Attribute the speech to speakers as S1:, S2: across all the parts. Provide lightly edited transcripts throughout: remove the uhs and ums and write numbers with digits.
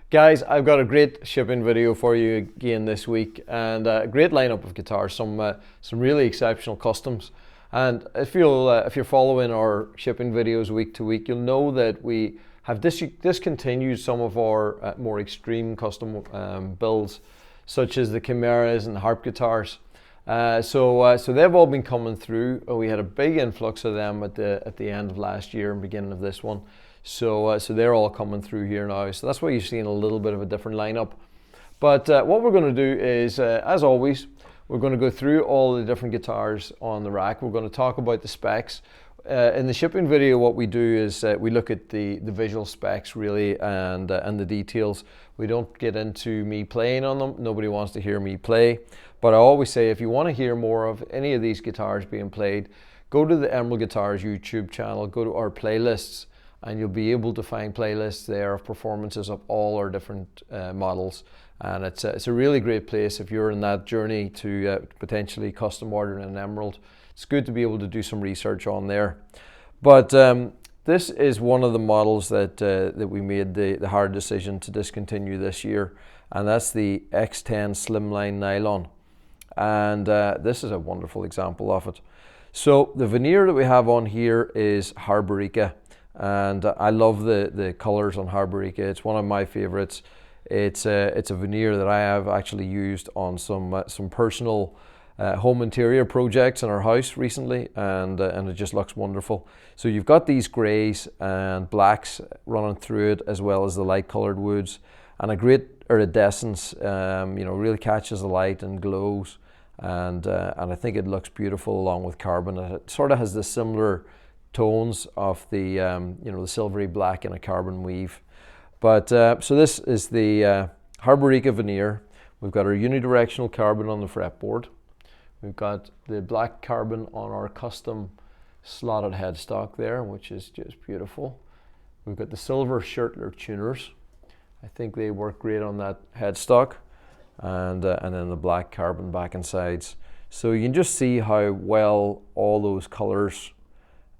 S1: Guys, I've got a great shipping video for you again this week, and a great lineup of guitars, some really exceptional customs. And if you're following our shipping videos week to week, you'll know that we have discontinued some of our more extreme custom builds, such as the chimeras and the harp guitars. So they've all been coming through. We had a big influx of them at the end of last year and beginning of this one. So they're all coming through here now. So that's why you're seeing a little bit of a different lineup. But what we're going to do is, as always, we're going to go through all the different guitars on the rack. We're going to talk about the specs. In the shipping video, what we do is we look at the visual specs really and the details. We don't get into me playing on them. Nobody wants to hear me play. But I always say, if you want to hear more of any of these guitars being played, go to the Emerald Guitars YouTube channel, go to our playlists, and you'll be able to find playlists there of performances of all our different models. And it's a really great place if you're in that journey to potentially custom ordering an Emerald. It's good to be able to do some research on there. But this is one of the models that we made the hard decision to discontinue this year, and that's the X10 Slimline Nylon. And this is a wonderful example of it. So the veneer that we have on here is Harborica, and I love the colors on Harborica. It's one of my favorites. It's a veneer that I have actually used on some personal home interior projects in our house recently, and it just looks wonderful. So you've got these grays and blacks running through it, as well as the light colored woods, and a great iridescence. Really catches the light and glows, and I think it looks beautiful along with carbon. It sort of has the similar tones of the the silvery black in a carbon weave. But so this is the Harborica veneer. We've got our unidirectional carbon on the fretboard. We've got the black carbon on our custom slotted headstock there, which is just beautiful. We've got the silver Shirtler tuners. I think they work great on that headstock, and then the black carbon back and sides. So you can just see how well all those colors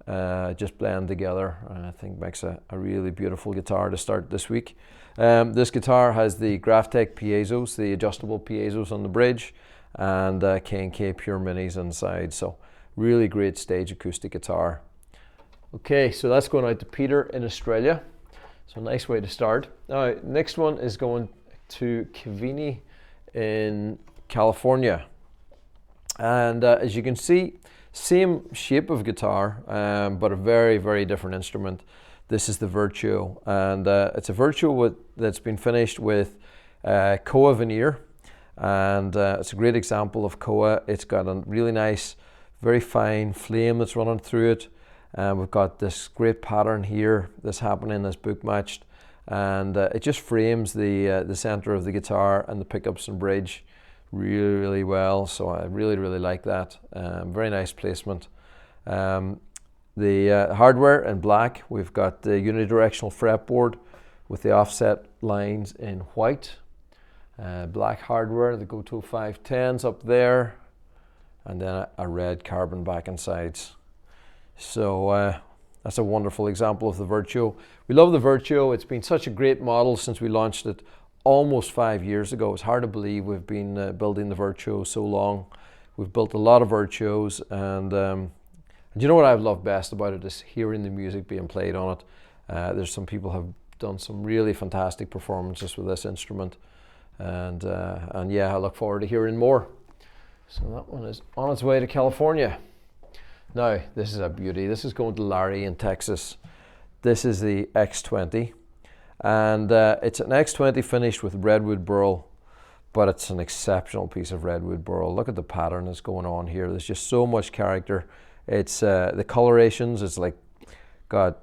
S1: just blend together, and I think makes a really beautiful guitar to start this week. This guitar has the Graphtec piezos, the adjustable piezos on the bridge, and K&K Pure Minis inside. So really great stage acoustic guitar. Okay, so that's going out to Peter in Australia. So nice way to start. Now, next one is going to Kavini in California. And as you can see, same shape of guitar, but a very, very different instrument. This is the Virtuo, and it's a Virtuo that's been finished with Koa veneer, and it's a great example of Koa. It's got a really nice, very fine flame that's running through it. We've got this great pattern here that's happening, that's book matched, and it just frames the center of the guitar and the pickups and bridge really well. So I really like that. Very nice placement. The hardware in black, we've got the unidirectional fretboard with the offset lines in white. Black hardware, the Goto 510s up there, and then a red carbon back and sides. So that's a wonderful example of the Virtuo. We love the Virtuo. It's been such a great model since we launched it almost 5 years ago. It's hard to believe we've been building the Virtuo so long. We've built a lot of Virtuos, and you know what I've loved best about it is hearing the music being played on it. There's some people have done some really fantastic performances with this instrument, and yeah, I look forward to hearing more. So that one is on its way to California. Now, this is a beauty. This is going to Larry in Texas. This is the X20. And it's an X20 finished with redwood burl, but it's an exceptional piece of redwood burl. Look at the pattern that's going on here. There's just so much character. It's the colorations. It's like got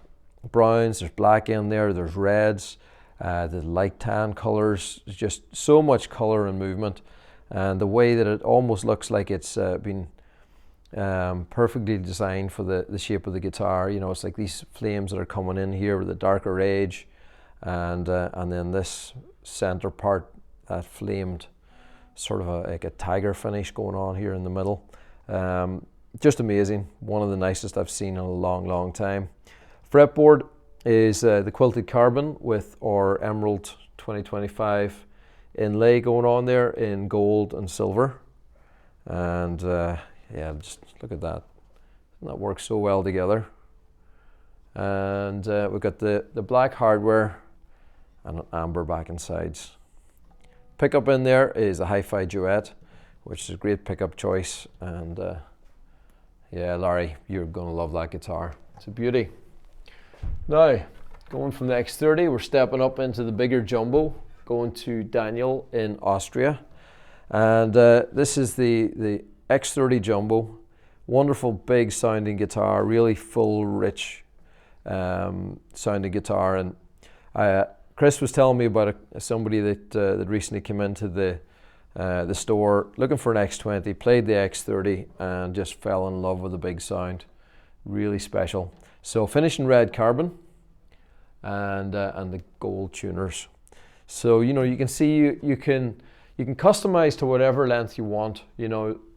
S1: browns, there's black in there, there's reds, the light tan colors. There's just so much color and movement, and the way that it almost looks like it's been perfectly designed for the shape of the guitar. You know, it's like these flames that are coming in here with a darker edge, and then this center part, that flamed sort of like a tiger finish going on here in the middle. Just amazing. One of the nicest I've seen in a long time. Fretboard is the quilted carbon with our emerald 2025 inlay going on there in gold and silver. And yeah, just look at that. That works so well together. And we've got the black hardware and an amber back and sides. Pickup in there is a Hi-Fi Duet, which is a great pickup choice. And yeah, Larry, you're going to love that guitar. It's a beauty. Now, going from the X30, we're stepping up into the bigger jumbo, going to Daniel in Austria. And this is the X30 Jumbo. Wonderful big sounding guitar, really full, rich sounding guitar. And Chris was telling me about somebody that recently came into the store looking for an X20, played the X30 and just fell in love with the big sound. Really special. So finished in red carbon and the gold tuners. So you can see you can customize to whatever length you want.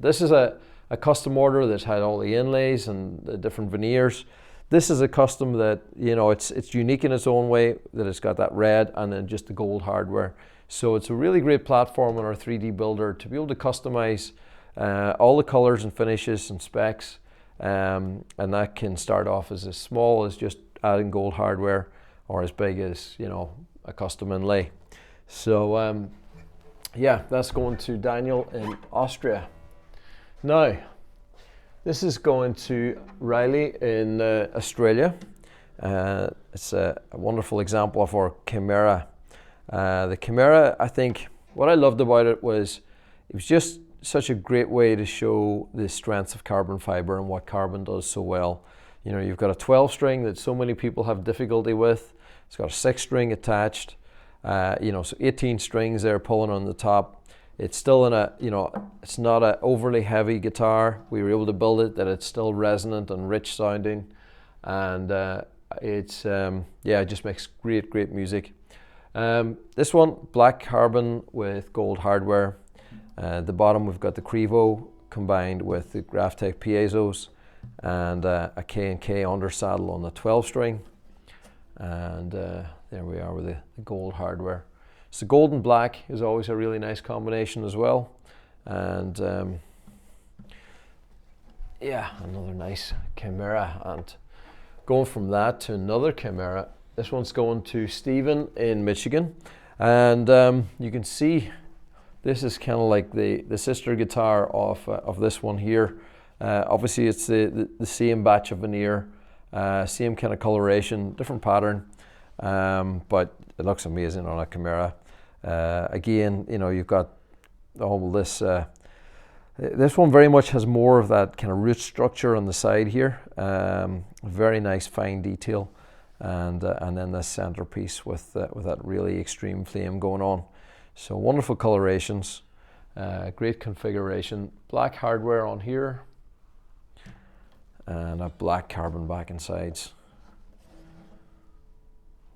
S1: This is a custom order that's had all the inlays and the different veneers. This is a custom that it's unique in its own way, that it's got that red and then just the gold hardware. So it's a really great platform on our 3D builder to be able to customize all the colors and finishes and specs, and that can start off as small as just adding gold hardware or as big as a custom inlay. So yeah, that's going to Daniel in Austria. Now, this is going to Riley in Australia. It's a wonderful example of our Chimera. The Chimera, I think, what I loved about it was just such a great way to show the strengths of carbon fiber and what carbon does so well. You've got a 12 string that so many people have difficulty with. It's got a 6 string attached. So 18 strings there pulling on the top. It's still it's not an overly heavy guitar. We were able to build it that it's still resonant and rich sounding, and it just makes great music. This one, black carbon with gold hardware. The bottom we've got the Crevo combined with the Graphtec piezos and a K&K undersaddle on the 12 string, and there we are with the gold hardware. So gold and black is always a really nice combination as well. And yeah, another nice Chimera. And going from that to another Chimera, this one's going to Stephen in Michigan. And you can see this is kind of like the sister guitar of this one here. Obviously it's the same batch of veneer, same kind of coloration, different pattern. But it looks amazing on a Chimera. Again, you've got all this. This one very much has more of that kind of root structure on the side here. Very nice fine detail, and then this centerpiece with that really extreme flame going on. So wonderful colorations, great configuration. Black hardware on here, and a black carbon back and sides.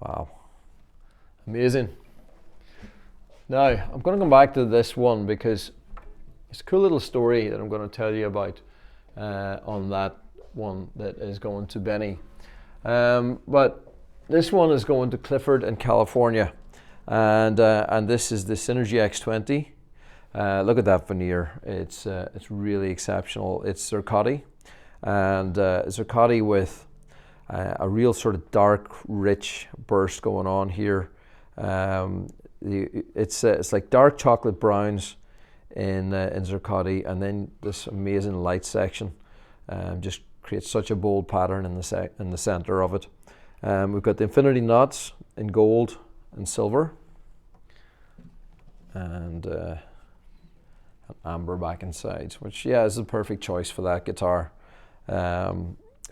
S1: Wow, amazing. Now, I'm going to come back to this one because it's a cool little story that I'm going to tell you about on that one that is going to Benny. But this one is going to Clifford in California, and this is the Synergy X20. Look at that veneer. It's really exceptional. It's zircotti, and zircotti with a real sort of dark, rich burst going on here. It's like dark chocolate browns in zircotti, and then this amazing light section just creates such a bold pattern in the center of it. We've got the infinity knots in gold and silver, and an amber back and sides, which is the perfect choice for that guitar.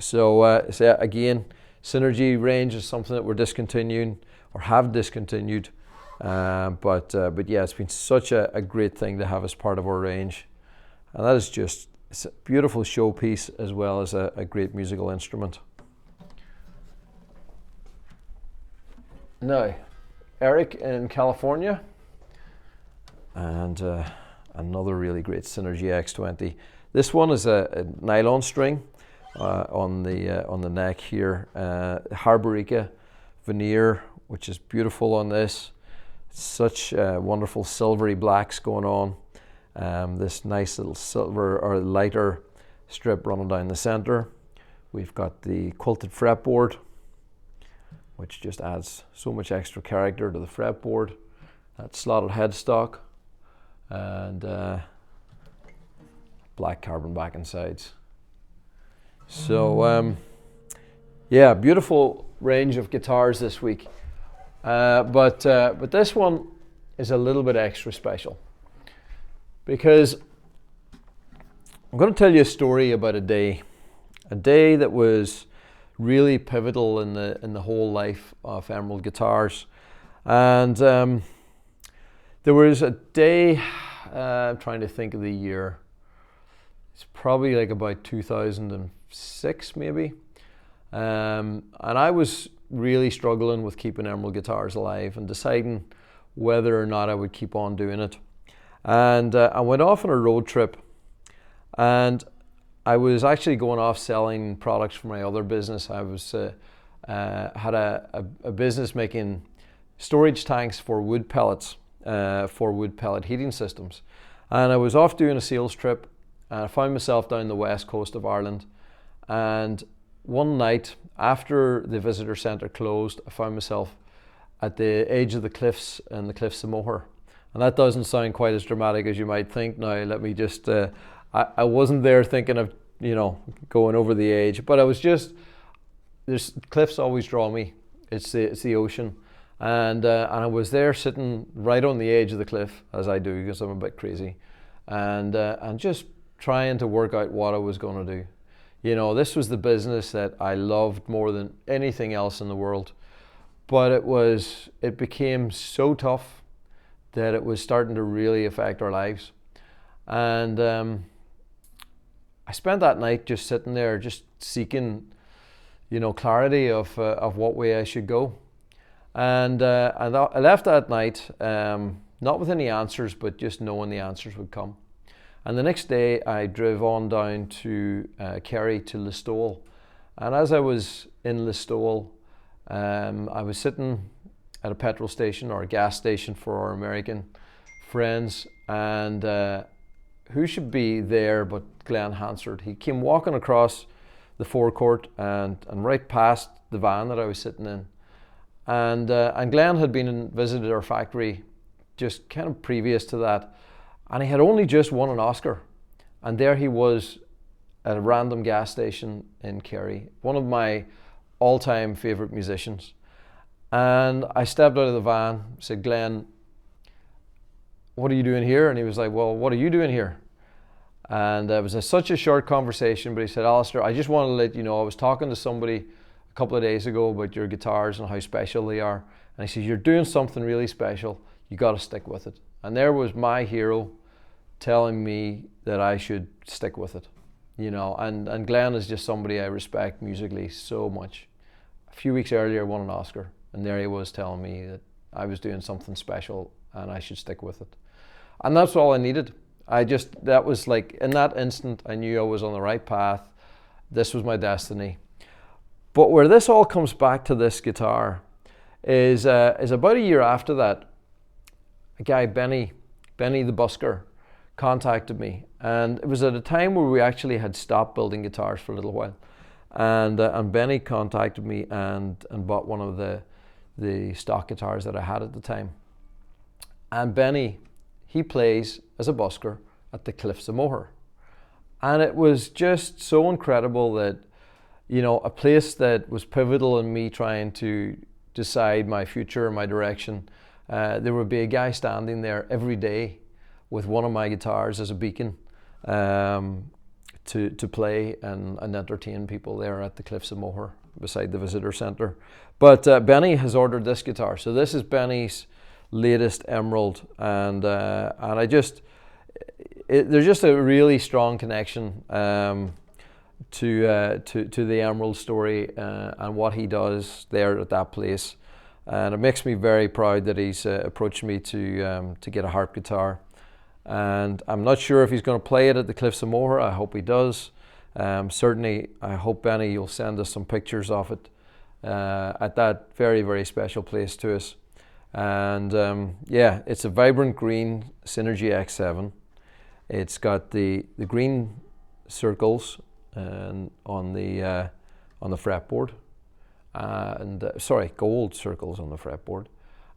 S1: So again, Synergy range is something that we're discontinuing or have discontinued. But yeah, it's been such a great thing to have as part of our range, and that is it's a beautiful showpiece as well as a great musical instrument. Now, Eric in California, and another really great Synergy X20. This one is a nylon string on the neck here, Harborica veneer, which is beautiful on this. such wonderful silvery blacks going on. This nice little silver or lighter strip running down the center. We've got the quilted fretboard, which just adds so much extra character to the fretboard. That slotted headstock and black carbon back and sides. So yeah, beautiful range of guitars this week. But this one is a little bit extra special because I'm going to tell you a story about a day that was really pivotal in the whole life of Emerald Guitars. And there was a day, I'm trying to think of the year, it's probably like about 2006 maybe. And I was really struggling with keeping Emerald Guitars alive and deciding whether or not I would keep on doing it. And I went off on a road trip, and I was actually going off selling products for my other business. I was had a business making storage tanks for wood pellets, for wood pellet heating systems. And I was off doing a sales trip, and I found myself down the west coast of Ireland. And one night after the visitor centre closed, I found myself at the edge of the cliffs in the Cliffs of Moher. And that doesn't sound quite as dramatic as you might think. Now, let me just, I wasn't there thinking of, going over the edge, but I was just, cliffs always draw me. It's the ocean. And I was there sitting right on the edge of the cliff, as I do, because I'm a bit crazy, and just trying to work out what I was going to do. This was the business that I loved more than anything else in the world, but it became so tough that it was starting to really affect our lives. And I spent that night just sitting there, just seeking, clarity of what way I should go. And I left that night, not with any answers, but just knowing the answers would come. And the next day I drove on down to Kerry to Listowel. And as I was in Listowel, I was sitting at a petrol station or a gas station for our American friends, and who should be there but Glenn Hansard. He came walking across the forecourt and right past the van that I was sitting in. And Glenn had been and visited our factory just kind of previous to that. And he had only just won an Oscar. And there he was at a random gas station in Kerry, one of my all-time favorite musicians. And I stepped out of the van, said, "Glenn, what are you doing here?" And he was like, "Well, what are you doing here?" And it was such a short conversation, but he said, "Alistair, I just want to let you know, I was talking to somebody a couple of days ago about your guitars and how special they are. And he says, you're doing something really special. You got to stick with it." And there was my hero telling me that I should stick with it, and Glenn is just somebody I respect musically so much. A few weeks earlier, I won an Oscar, and there he was telling me that I was doing something special and I should stick with it. And that's all I needed. That was like, in that instant, I knew I was on the right path. This was my destiny. But where this all comes back to this guitar is about a year after that, a guy, Benny the busker, contacted me. And it was at a time where we actually had stopped building guitars for a little while. And Benny contacted me and bought one of the stock guitars that I had at the time. And Benny, he plays as a busker at the Cliffs of Moher. And it was just so incredible that, a place that was pivotal in me trying to decide my future, my direction, there would be a guy standing there every day with one of my guitars as a beacon to play and entertain people there at the Cliffs of Moher beside the visitor centre. But Benny has ordered this guitar. So this is Benny's latest Emerald, and there's just a really strong connection to the Emerald story and what he does there at that place. And it makes me very proud that he's approached me to get a harp guitar. And I'm not sure if he's going to play it at the Cliffs of Moher. I hope he does. Certainly, I hope, Benny, you'll send us some pictures of it at that very, very special place to us. And yeah, it's a vibrant green Synergy X7. It's got the green circles and on the fretboard, and sorry, gold circles on the fretboard,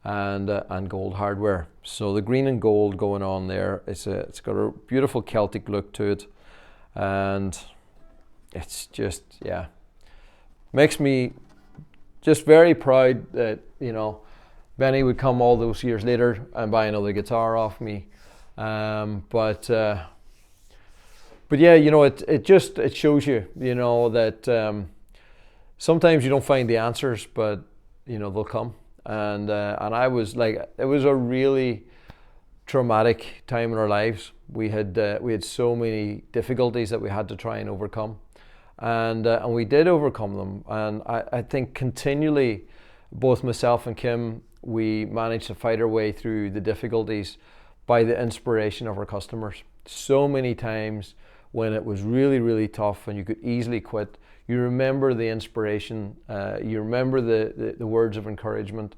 S1: and gold hardware. So the green and gold going on there. It's got a beautiful Celtic look to it, and it's just, yeah, makes me just very proud that, you know, Benny would come all those years later and buy another guitar off me. But yeah, you know, it shows you, you know, that sometimes you don't find the answers, but you know, they'll come. And I was like, it was a really traumatic time in our lives. We had so many difficulties that we had to try and overcome, and we did overcome them. And I think continually, both myself and Kim, we managed to fight our way through the difficulties by the inspiration of our customers. So many times when it was really, really tough and you could easily quit, you remember the inspiration, you remember the words of encouragement,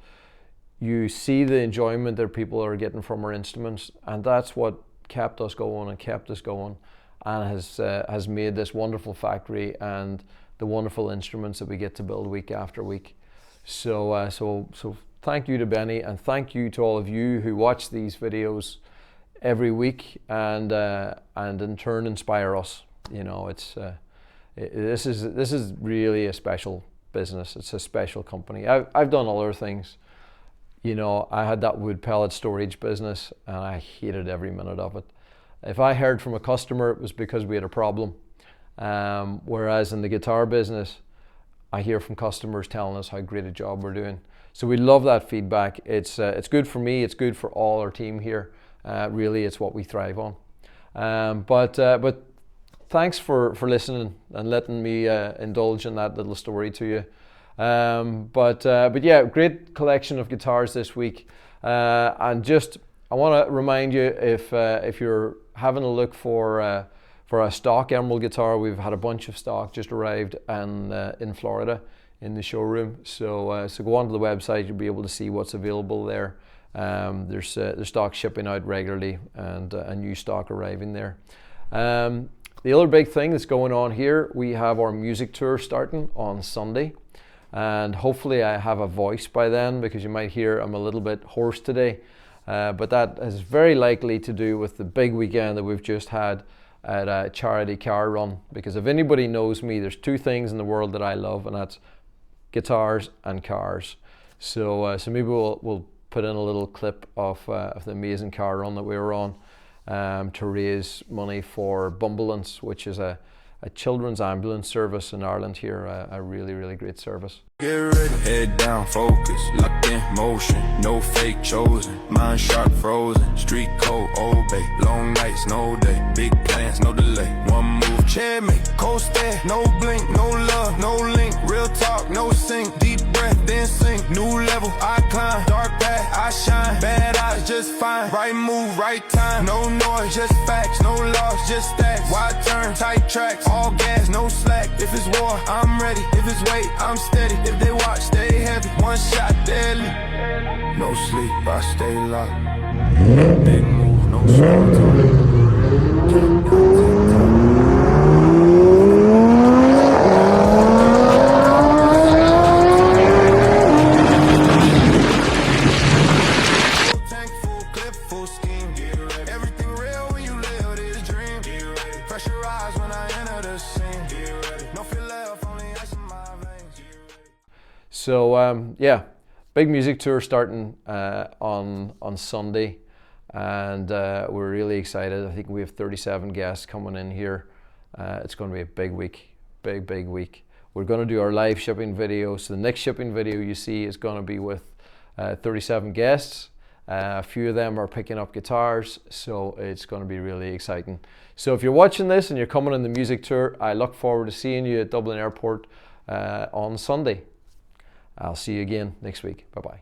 S1: you see the enjoyment that people are getting from our instruments, and that's what kept us going and kept us going, and has made this wonderful factory and the wonderful instruments that we get to build week after week. So thank you to Benny, and thank you to all of you who watch these videos every week and in turn inspire us. You know, this is really a special business. It's a special company. I've done other things. You know, I had that wood pellet storage business and I hated every minute of it. If I heard from a customer, it was because we had a problem. Whereas in the guitar business, I hear from customers telling us how great a job we're doing. So we love that feedback. It's good for me. It's good for all our team here. Really, it's what we thrive on. But thanks for listening and letting me indulge in that little story to you. But yeah, great collection of guitars this week. And just, I want to remind you, if you're having a look for a stock Emerald guitar, we've had a bunch of stock just arrived in Florida in the showroom. So go onto the website, you'll be able to see what's available there. There's stock shipping out regularly and a new stock arriving there. The other big thing that's going on here, we have our music tour starting on Sunday, and hopefully I have a voice by then, because you might hear I'm a little bit hoarse today, but that is very likely to do with the big weekend that we've just had at a charity car run. Because if anybody knows me, there's two things in the world that I love, and that's guitars and cars. So maybe we'll put in a little clip of the amazing car run that we were on, to raise money for Bumbulance, which is a children's ambulance service in Ireland here, a really, really great service.
S2: Get ready, head down, focus, locked in motion, no fake chosen, mind sharp frozen, street code, Old Bay, long nights, no day, big plans, no delay, one move, checkmate, coast there, no blink, no love, no link, real talk, no sink, deep breath, then sink, new level, I climb, dark path, I shine, bad eyes, just fine, right move, right time, no noise, just facts, no loss, just stacks, wide turn, tight tracks, all gas, no slack, if it's war, I'm ready, if it's weight, I'm steady, if they watch, stay heavy, one shot, deadly, no sleep, I stay locked, big move, no small talk.
S1: So yeah, big music tour starting on Sunday, and we're really excited. I think we have 37 guests coming in here. It's going to be a big week, big week. We're going to do our live shipping video. So the next shipping video you see is going to be with 37 guests. A few of them are picking up guitars, so it's going to be really exciting. So if you're watching this and you're coming on the music tour, I look forward to seeing you at Dublin Airport on Sunday. I'll see you again next week. Bye-bye.